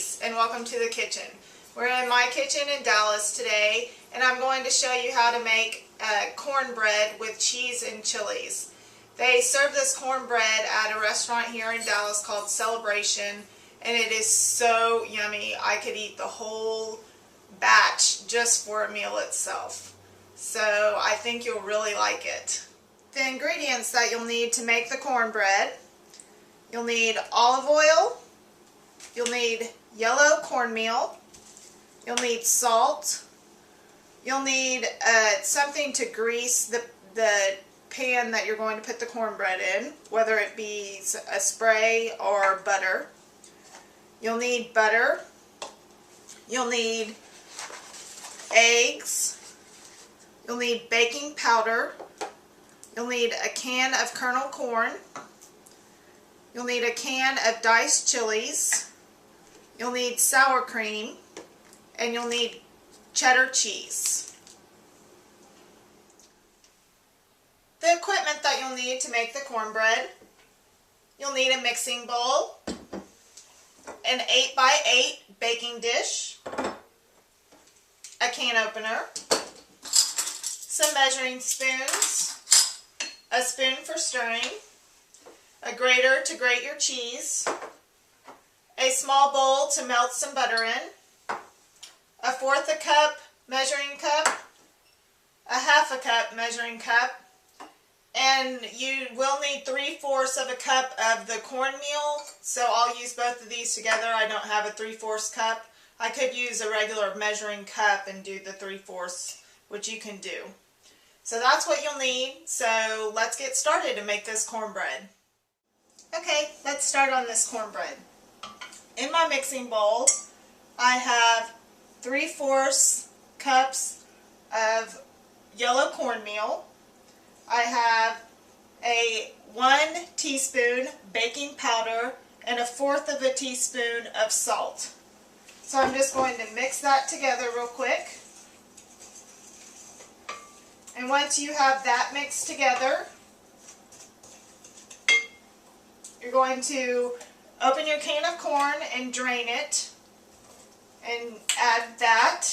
Reese, and welcome to the kitchen. We're in my kitchen in Dallas today, and I'm going to show you how to make cornbread with cheese and chilies. They serve this cornbread at a restaurant here in Dallas called Celebration, and it is so yummy. I could eat the whole batch just for a meal itself. So I think you'll really like it. The ingredients that you'll need to make the cornbread: you'll need olive oil, you'll need yellow cornmeal, you'll need salt, you'll need something to grease the pan that you're going to put the cornbread in, whether it be a spray or butter. You'll need butter, you'll need eggs, you'll need baking powder, you'll need a can of kernel corn, you'll need a can of diced chilies, you'll need sour cream, and you'll need cheddar cheese. The equipment that you'll need to make the cornbread: you'll need a mixing bowl, an 8x8 baking dish, a can opener, some measuring spoons, a spoon for stirring, a grater to grate your cheese, a small bowl to melt some butter in, a 1/4 cup measuring cup, a 1/2 cup measuring cup, and you will need 3/4 of a cup of the cornmeal, so I'll use both of these together. I don't have a 3/4 cup. I could use a regular measuring cup and do the 3/4, which you can do. So that's what you'll need. So let's get started to make this cornbread. Okay, let's start on this cornbread. In my mixing bowl, I have 3/4 cups of yellow cornmeal. I have a 1 teaspoon baking powder and a 1/4 of a teaspoon of salt. So I'm just going to mix that together real quick. And once you have that mixed together, you're going to open your can of corn and drain it and add that.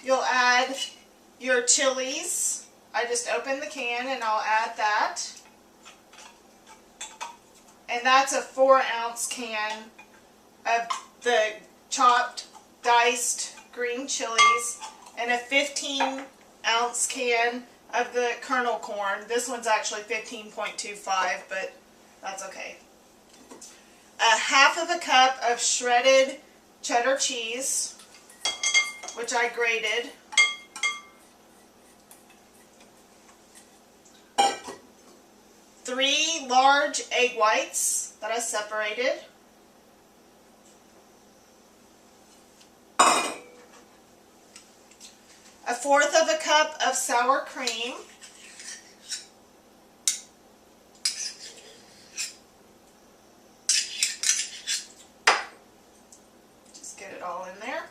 You'll add your chilies. I just opened the can and I'll add that. And that's a 4-ounce can of the chopped, diced green chilies and a 15-ounce can of the kernel corn. This one's actually 15.25, but that's okay. A 1/2 cup of shredded cheddar cheese, which I grated. Three large egg whites that I separated. A 1/4 cup of sour cream. Just get it all in there.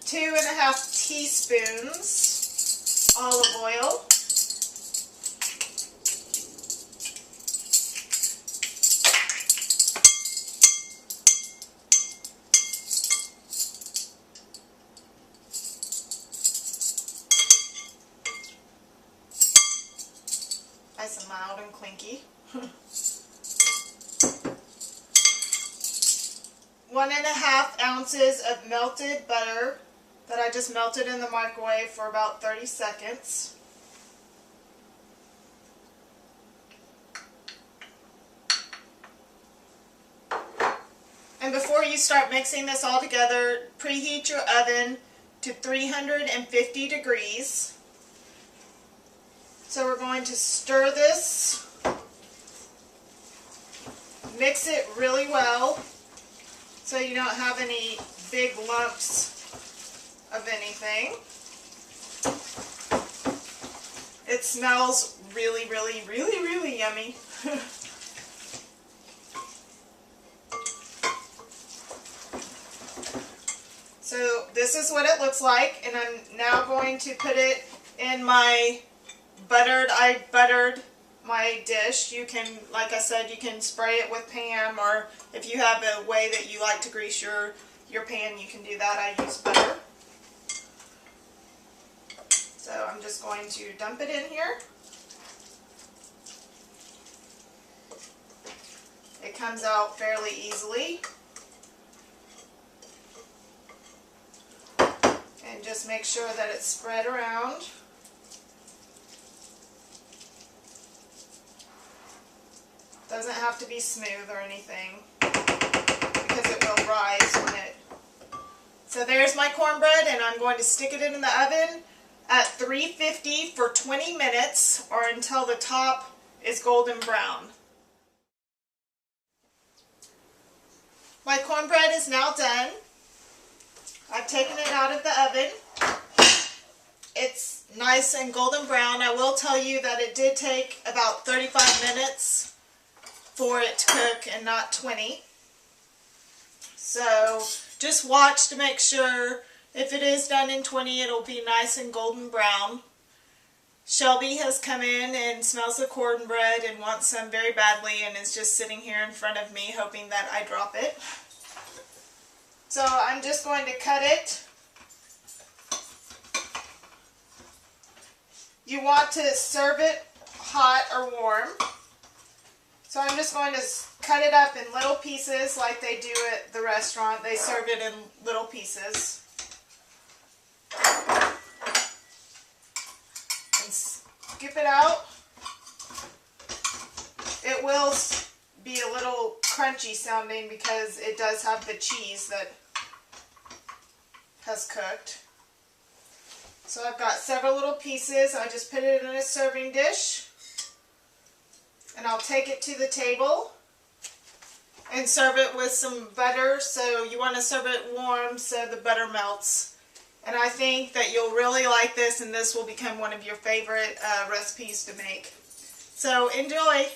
2½ teaspoons olive oil. Nice and mild and clinky. 1½ ounces of melted butter that I just melted in the microwave for about 30 seconds. And before you start mixing this all together, preheat your oven to 350 degrees. So we're going to stir this, mix it really well so you don't have any big lumps of anything. It smells really, really, really, really yummy. So this is what it looks like, and I'm now going to put it in my I buttered my dish. You can, like I said, you can spray it with Pam, or if you have a way that you like to grease your pan, you can do that. I use butter. So I'm just going to dump it in here. It comes out fairly easily. And just make sure that it's spread around. Doesn't have to be smooth or anything, because it will rise when it... So there's my cornbread, and I'm going to stick it in the oven at 350 for 20 minutes, or until the top is golden brown. My cornbread is now done. I've taken it out of the oven. It's nice and golden brown. I will tell you that it did take about 35 minutes for it to cook and not 20. So just watch to make sure. If it is done in 20, it'll be nice and golden brown. Shelby has come in and smells the cornbread and wants some very badly, and is just sitting here in front of me hoping that I drop it. So I'm just going to cut it. You want to serve it hot or warm. So I'm just going to cut it up in little pieces like they do at the restaurant. They serve it in little pieces. And scoop it out. It will be a little crunchy sounding because it does have the cheese that has cooked. So I've got several little pieces. I just put it in a serving dish, and I'll take it to the table and serve it with some butter. So you want to serve it warm so the butter melts. And I think that you'll really like this, and this will become one of your favorite recipes to make. So enjoy!